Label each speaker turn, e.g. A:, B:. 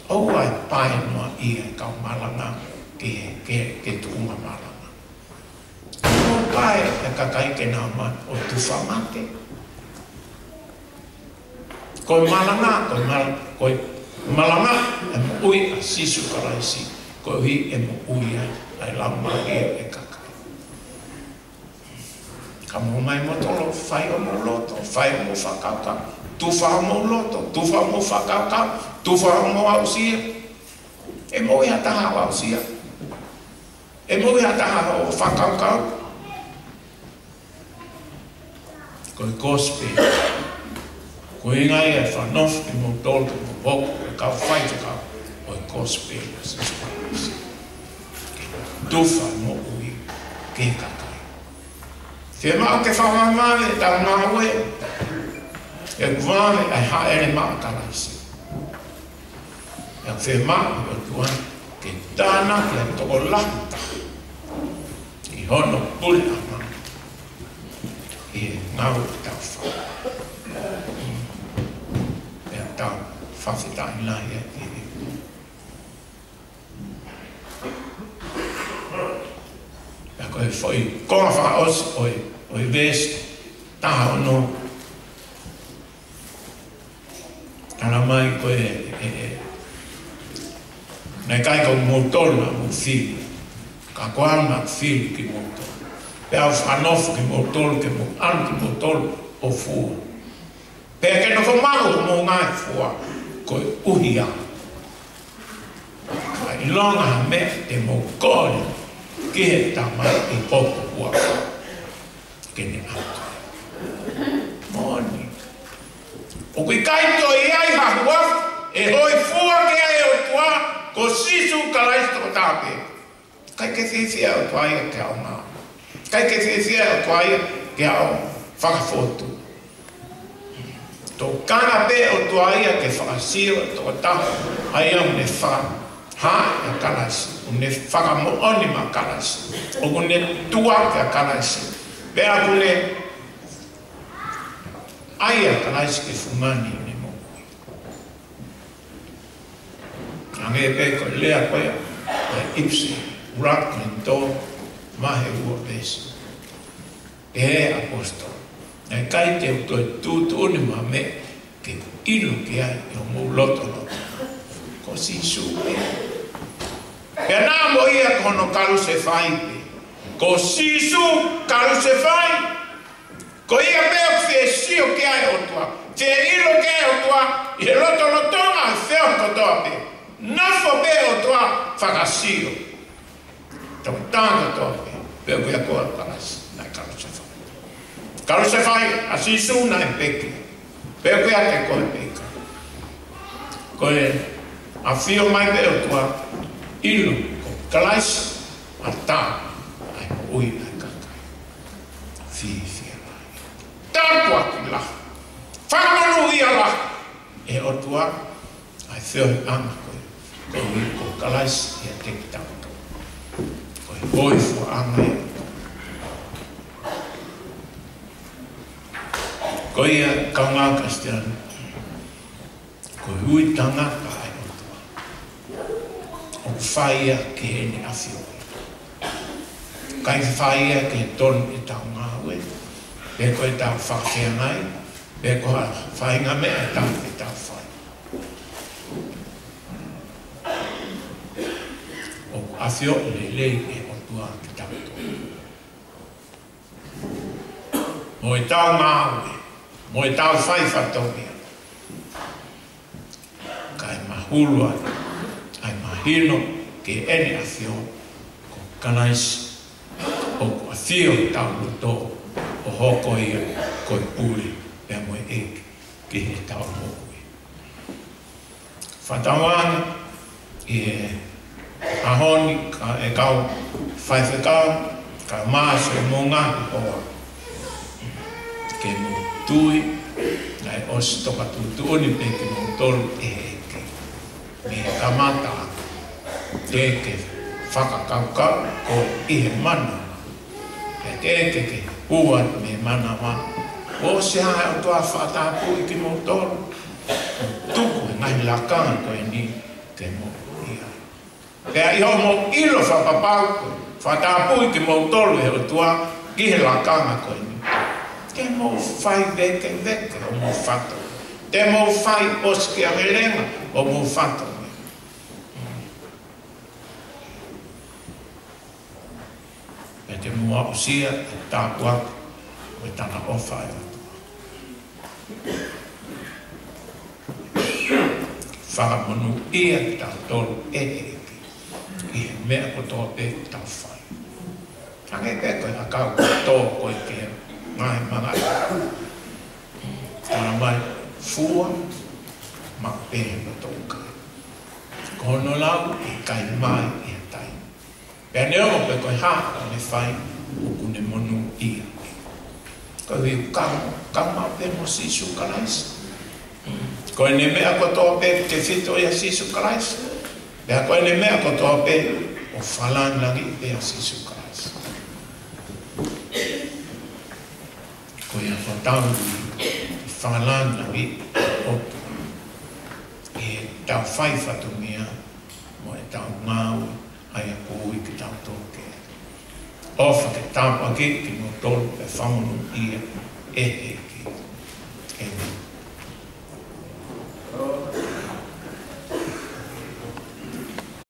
A: O ai pai noa ia kau malanga ke tu uma malanga. O pai e kakai ke nama o tu whamate. Koe malanga, koe malanga e mo ui a sisu karaisi. Koe hui e mo ui ai lama e kakai. Ka mo mai mo tolo, whai o mo loto, whai o mo whakauka. Tu wha mo loto, tu wha mo whakauka, tu wha mo ausia. E mo ia taha o ausia. E mo ia taha o whakauka. Koe gospel. Koe ingai e whanof ki mo tolto mo boku e kau whaita kau. Koe gospel e se spalasi. Tu wha mo ui ke kakai. Te mao ke whamamane e tau mawe. E kuwane ai haere maa kalaisi. E te mao e kuwane ke tāna ki a toko lata. I hono pule ama. I e ngau tau wha. E a tau whawhita i lai e e. E koe whoi konga wha osi oi vesti. Taha o no. Tana mai koe nei kai kau motona mo fili. Ka koana fili ki motona. Pea whanofu ki motolo ke mo anu ki motolo o fua. Pea ke no whamaru mo ngai fua koe uhia. Ka ilonga ha me te mo kore ki he tamai i popo ua. Kene atu. Moni. O kui kaito i ai hahua, e hoi fua ke ai o tua, ko sisu kalaisto o tāpe. Kai ke whiwhia o tua ia ke ao ngā. Kai ke whiwhia o tua ia ke ao whakafotu. Tō kana pe o tua ia ke whakasio, tō taho, ai au ne wha, ha e kalaisi, o ne whakamooni ma kalaisi, o ne tua ke kalaisi. Pea kune, aia kalaisi ke fumani ne mokui. Ange e peko lea koea, e ipsi, rak ni tō, mahe ua pesi. E he apostol. E kai te utoi tūtu uni ma me, ke ilo ki ai, e o mou loto. Ko si su e. E nā mo ia kono kalu se whai pe. Ko sisu kalu se whai. Ko ia peo fie sio ki ai o tua. Te ilo ki ai o tua. I he loto no tonga i feo kotoa pe. Nafo peo o tua whakasio. Tau tanga toa pe. Peo kia koa kalasi. Nai kalu se whai. Kalu se whai a sisu nai peki. Peo kia te koe peka. Koe a fio mai peo tua. Ilo ko kalasi. A tā. Ui ai kakai. Whiwhia lai. Tāpua ki la. Whamanu ia la. E o tua. Ai whioi anga koe. Koe ui ko kalaisi ia teki tātou. Koe hoi fua anga ia. Koe ia kaunga Kristianu. Koe hui tangaka ai o tua. O whaia ke hene awhioi. Kai whaia ke tonu e tau ngā ue. Pe koe tau whakea ngai. Pe koe whainga me e tau e tau whai. O awhio le lei e o tua ki tau tō. Mo e tau ngā ue. Mo e tau whai whatongia. Kai mahulua. Ai mahino ke ene awhio. Ko kanaisi. O kua whio tau tō o hoko ia koe pūri e moe eke ki he tau mokui. Whatawanga i e ahoni e kau whaiwhekau ka māso e mō ngāhi hoa. Ke mō tui nai osi toka tūtuoni pe ke mō tolu e eke. Me ka mata te ke whakakaukau ko i he mana. Ke ua me mana wa. O se hae o toa whatapu i ki mo tolu. Tuku e ngai lakanga koe ni ke mo ia. Pea iho mo ilo whapapau koe, whatapui ki mo tolu he o tua, ki he lakanga koe ni. Ke mo whai veke o mo whato. Te mo whai oski a merenga o mo whato. E te mua o sia, e tāpua, o e tana ofa e atua. Whakamonu ia ki tau tolu e eki. I he mea ko tō pe tau whai. Tange pe koe a kau tō koe ke ngai mangai. Tana mai fua ma pe no tō kai. Kono lau i kai mai i a tai. Pea neongo pe koe haka ne whai o kune monu ia. Koe hui kama pe mo sisu kalaisa. Koe ne mea ko tō pe te whito i a sisu kalaisa. Pea koe ne mea ko tō pe o whalan langi i a sisu kalaisa. Koe a whatau i whalan langi o tu. E tau whai whatu mea mo e tau ngāu ai a kōi ki tau tōke. Ofa ke tāpake ki mo tolu pe whamonu ia e ki.